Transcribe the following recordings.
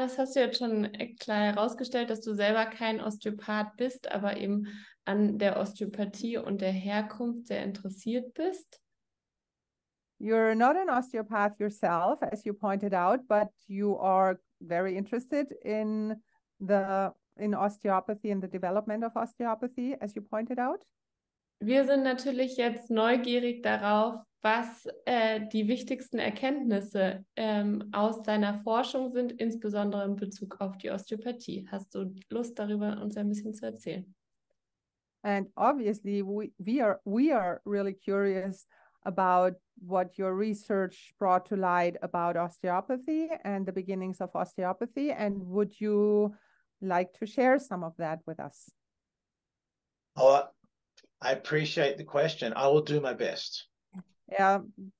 das hast du jetzt schon klar herausgestellt, dass du selber kein Osteopath bist, aber eben an der Osteopathie und der Herkunft sehr interessiert bist. You're not an osteopath yourself, as you pointed out, but you are very interested in osteopathy and the development of osteopathy, as you pointed out. Wir sind natürlich jetzt neugierig darauf, was die wichtigsten Erkenntnisse aus deiner Forschung sind, insbesondere in Bezug auf die Osteopathie. Hast du Lust, darüber uns ein bisschen zu erzählen? And obviously, we are really curious about what your research brought to light about osteopathy and the beginnings of osteopathy. And would you like to share some of that with us? Oh, I appreciate the question. I will do my best.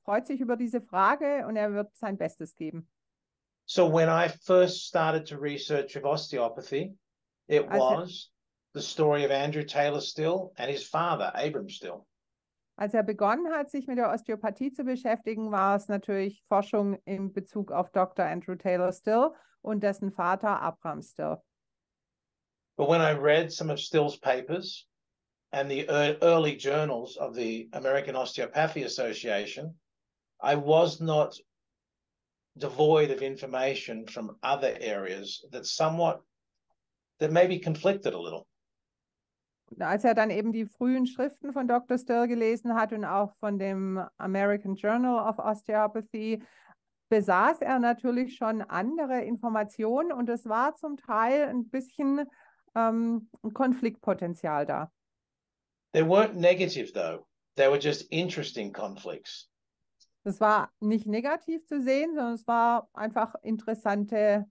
Freut sich über diese Frage und wird sein Bestes geben. So when I first started to research of osteopathy, it was the story of Andrew Taylor Still and his father, Abram Still. Als begonnen hat, sich mit der Osteopathie zu beschäftigen, war es natürlich Forschung in Bezug auf Dr. Andrew Taylor Still und dessen Vater Abram Still. But when I read some of Still's papers and the early journals of the American Osteopathy Association, I was not devoid of information from other areas that maybe conflicted a little. Als dann eben die frühen Schriften von Dr. Still gelesen hat und auch von dem American Journal of Osteopathy, besaß natürlich schon andere Informationen und es war zum Teil ein bisschen ein Konfliktpotenzial da. They weren't negative though. They were just interesting conflicts. Das war nicht negativ zu sehen, sondern es war einfach interessante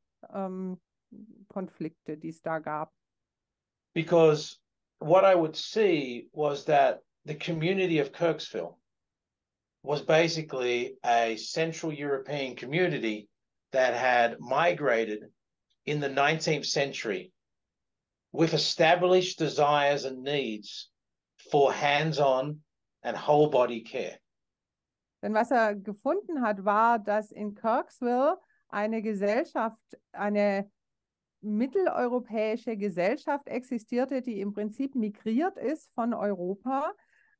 Konflikte, die es da gab. Because what I would see was that the community of Kirksville was basically a Central European community that had migrated in the 19th century with established desires and needs for hands-on and whole body care. Denn was gefunden hat, war, dass in Kirksville eine Gesellschaft, eine mitteleuropäische Gesellschaft existierte, die im Prinzip migriert ist von Europa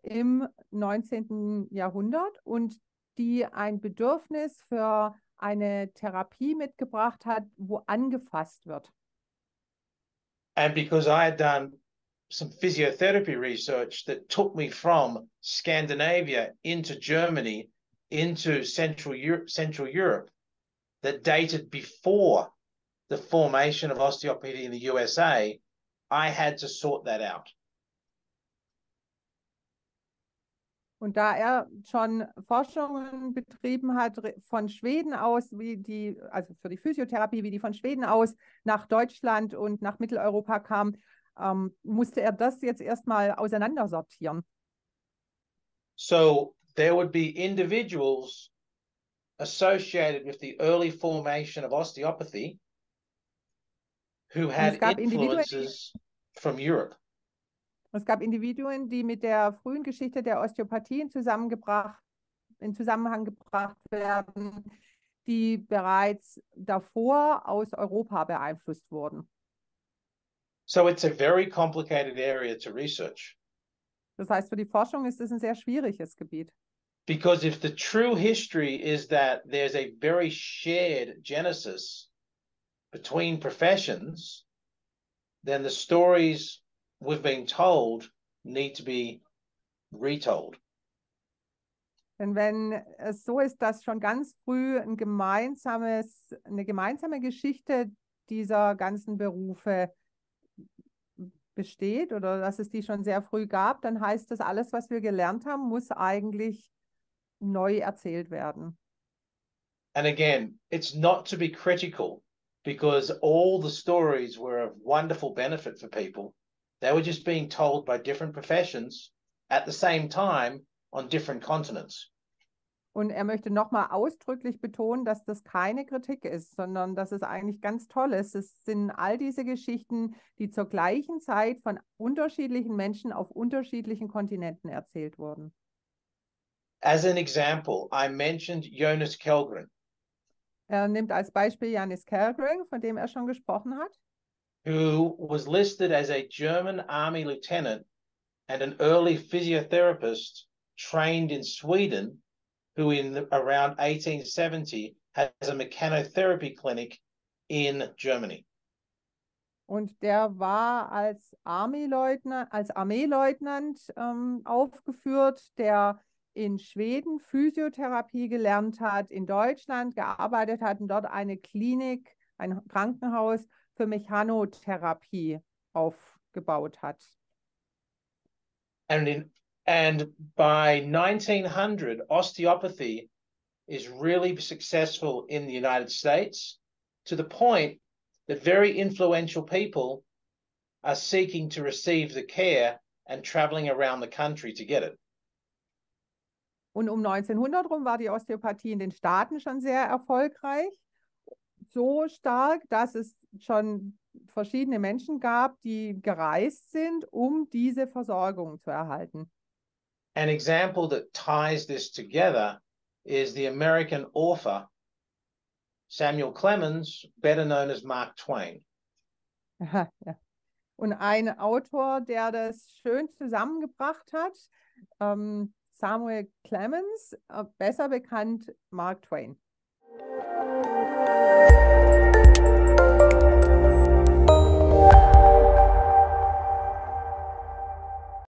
im 19. Jahrhundert und die ein Bedürfnis für eine Therapie mitgebracht hat, wo angefasst wird. And because I had done some physiotherapy research that took me from Scandinavia into Germany, into Central Europe, that dated before the formation of osteopathy in the USA, I had to sort that out. Und da schon Forschungen betrieben hat von Schweden aus, also für die Physiotherapie, wie die von Schweden aus nach Deutschland und nach Mitteleuropa kam, musste das jetzt erstmal auseinandersortieren. So there would be individuals associated with the early formation of osteopathy who had influences from Europe. Es gab Individuen, die mit der frühen Geschichte der Osteopathie in Zusammenhang gebracht werden, die bereits davor aus Europa beeinflusst wurden. So it's a very complicated area to research. Das heißt, für die Forschung ist es ein sehr schwieriges Gebiet. Because if the true history is that there's a very shared genesis between professions, then the stories we've been told need to be retold. Denn wenn es so ist, dass schon ganz früh eine gemeinsame Geschichte dieser ganzen Berufe besteht oder dass es die schon sehr früh gab, dann heißt das, alles, was wir gelernt haben, muss eigentlich neu erzählt werden. And again, it's not to be critical because all the stories were of wonderful benefit for people. They were just being told by different professions at the same time on different continents. Und möchte nochmal ausdrücklich betonen, dass das keine Kritik ist, sondern dass es eigentlich ganz toll ist. Es sind all diese Geschichten, die zur gleichen Zeit von unterschiedlichen Menschen auf unterschiedlichen Kontinenten erzählt wurden. As an example, I mentioned Jonas Kellgren. Er nimmt als Beispiel Janis Kellgren, von dem er schon gesprochen hat, who was listed as a German army lieutenant and an early physiotherapist trained in Sweden, who in around 1870 has a mechanotherapy clinic in Germany. und der war als Armeeleutnant aufgeführt, der in Schweden Physiotherapie gelernt hat, in Deutschland gearbeitet hat und dort eine Klinik, ein Krankenhaus für Mechanotherapie aufgebaut hat. And by 1900, osteopathy is really successful in the United States, to the point that very influential people are seeking to receive the care and traveling around the country to get it. Und um 1900 rum war die Osteopathie in den Staaten schon sehr erfolgreich. So stark, dass es schon verschiedene Menschen gab, die gereist sind, um diese Versorgung zu erhalten. An example that ties this together is the American author Samuel Clemens, better known as Mark Twain. Ja. Und ein Autor, der das schön zusammengebracht hat, Samuel Clemens, besser bekannt Mark Twain.